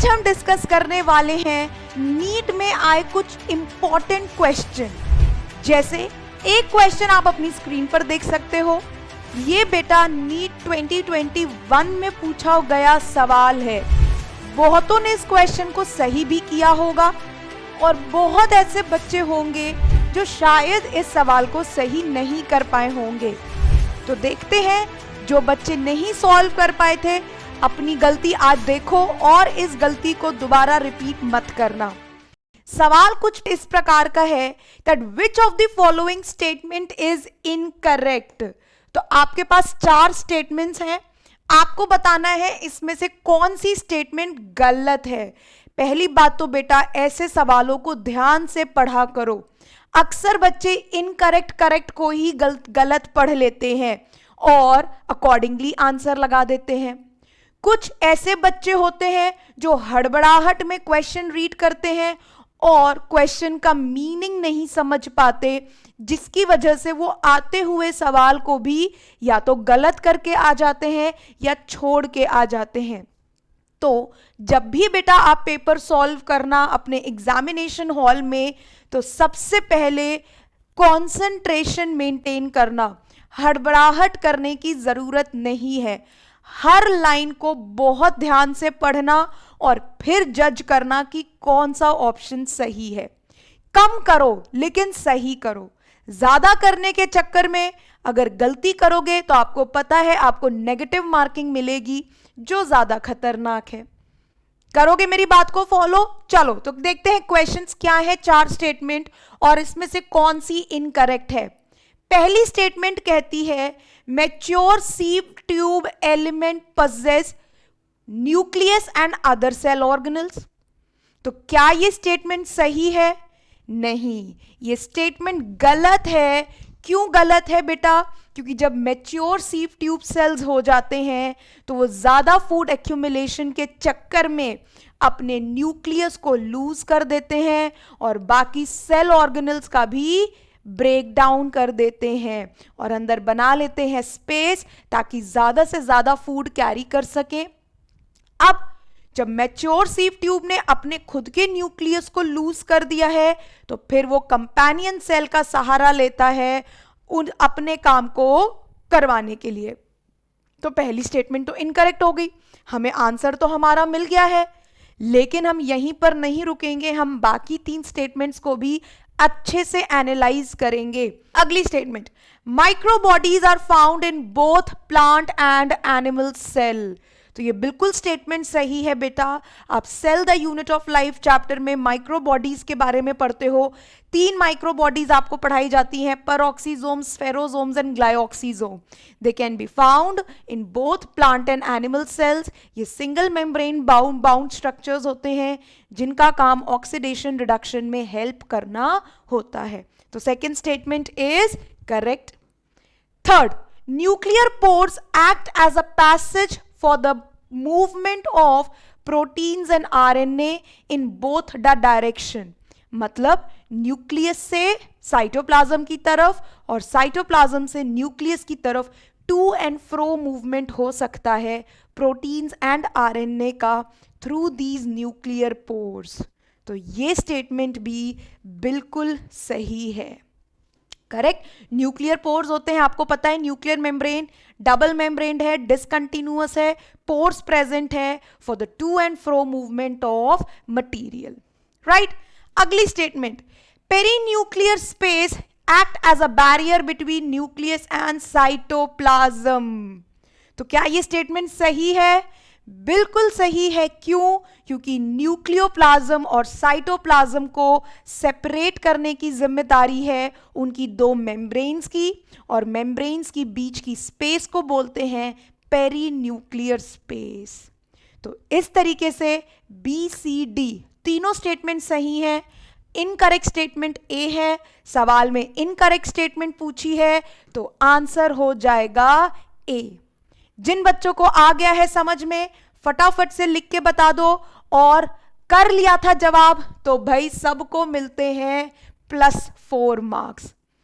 आज हम डिस्कस करने वाले हैं नीट में आए कुछ इंपॉर्टेंट क्वेश्चन। जैसे एक क्वेश्चन आप अपनी स्क्रीन पर देख सकते हो, ये बेटा नीट 2021 में पूछा गया सवाल है। बहुतों ने इस क्वेश्चन को सही भी किया होगा और बहुत ऐसे बच्चे होंगे जो शायद इस सवाल को सही नहीं कर पाए होंगे। तो देखते हैं, जो बच्चे नहीं सॉल्व कर पाए थे अपनी गलती आज देखो और इस गलती को दोबारा रिपीट मत करना। सवाल कुछ इस प्रकार का है that which of the following statement is incorrect। तो आपके पास 4 स्टेटमेंट्स हैं, आपको बताना है इसमें से कौन सी स्टेटमेंट गलत है। पहली बात तो बेटा ऐसे सवालों को ध्यान से पढ़ा करो। अक्सर बच्चे इनकरेक्ट करेक्ट को ही गलत पढ़ लेते हैं और अकॉर्डिंगली आंसर लगा देते हैं। कुछ ऐसे बच्चे होते हैं जो हड़बड़ाहट में क्वेश्चन रीड करते हैं और क्वेश्चन का मीनिंग नहीं समझ पाते, जिसकी वजह से वो आते हुए सवाल को भी या तो गलत करके आ जाते हैं या छोड़ के आ जाते हैं। तो जब भी बेटा आप पेपर सॉल्व करना अपने एग्जामिनेशन हॉल में, तो सबसे पहले कंसंट्रेशन मेंटेन करना, हड़बड़ाहट करने की जरूरत नहीं है। हर लाइन को बहुत ध्यान से पढ़ना और फिर जज करना कि कौन सा ऑप्शन सही है। कम करो लेकिन सही करो। ज्यादा करने के चक्कर में अगर गलती करोगे तो आपको पता है आपको नेगेटिव मार्किंग मिलेगी, जो ज्यादा खतरनाक है। करोगे मेरी बात को फॉलो? चलो तो देखते हैं क्वेश्चंस क्या है, 4 स्टेटमेंट और इसमें से कौन सी इनकरेक्ट है। पहली स्टेटमेंट कहती है mature sieve tube element possess nucleus and other cell organelles. तो क्या ये स्टेटमेंट सही है? नहीं, ये स्टेटमेंट गलत है। क्यों गलत है बेटा? क्योंकि जब मैच्योर सीव ट्यूब सेल्स हो जाते हैं तो वो ज्यादा फूड एक्यूमुलेशन के चक्कर में अपने न्यूक्लियस को लूज कर देते हैं और बाकी सेल ऑर्गेनल्स का भी ब्रेक डाउन कर देते हैं और अंदर बना लेते हैं स्पेस, ताकि ज्यादा से ज्यादा फूड कैरी कर सकें। अब जब मैच्योर सीव ट्यूब ने अपने खुद के न्यूक्लियस को लूज कर दिया है तो फिर वो कंपेनियन सेल का सहारा लेता है उन अपने काम को करवाने के लिए। तो पहली स्टेटमेंट तो इनकरेक्ट हो गई, हमें आंसर तो हमारा मिल गया है। लेकिन हम यहीं पर नहीं रुकेंगे, हम बाकी 3 स्टेटमेंट्स को भी अच्छे से एनालाइज करेंगे। अगली statement, microbodies are found in both plant and animal cell. तो ये बिल्कुल स्टेटमेंट सही है बेटा। आप cell the unit of life chapter में माइक्रोबॉडीज के बारे में पढ़ते हो। 3 माइक्रोबॉडीज आपको पढ़ाई जाती हैं, peroxisome, spherosomes and glyoxysome. They can be found in both plant and animal cells. ये सिंगल मेम्ब्रेन बाउंड स्ट्रक्चर्स होते हैं जिनका काम ऑक्सीडेशन रिडक्शन में हेल्प करना होता है। तो second statement is correct. Third, nuclear pores act as a passage for the movement of proteins and RNA in both the direction। मतलब न्यूक्लियस से साइटोप्लाज्म की तरफ और साइटोप्लाज्म से न्यूक्लियस की तरफ टू एंड फ्रो मूवमेंट हो सकता है प्रोटीन्स एंड आरएनए का थ्रू दीज न्यूक्लियर पोर्स। तो ये स्टेटमेंट भी बिल्कुल सही है। करेक्ट। न्यूक्लियर पोर्स होते हैं, आपको पता है न्यूक्लियर मेम्ब्रेन डबल मेम्ब्रेन है, डिसकंटिन्यूअस है, पोर्स प्रेजेंट है for the to and fro movement of material, right. अगली statement, perinuclear space act as a barrier between nucleus and cytoplasm. तो क्या ये स्टेटमेंट सही है? बिल्कुल सही है। क्यों? क्योंकि न्यूक्लियोप्लाज्म और साइटोप्लाज्म को सेपरेट करने की जिम्मेदारी है उनकी 2 मेम्ब्रेन्स की, और मेम्ब्रेन्स की बीच की स्पेस को बोलते हैं पेरीन्यूक्लियर स्पेस। तो इस तरीके से BCD तीनों स्टेटमेंट सही हैं। इनकरेक्ट स्टेटमेंट ए है। सवाल में इनकरेक्ट स्टेटमेंट पूछी है तो आंसर हो जाएगा ए। जिन बच्चों को आ गया है समझ में, फटाफट से लिख के बता दो, और कर लिया था जवाब तो भाई सबको मिलते हैं +4 मार्क्स।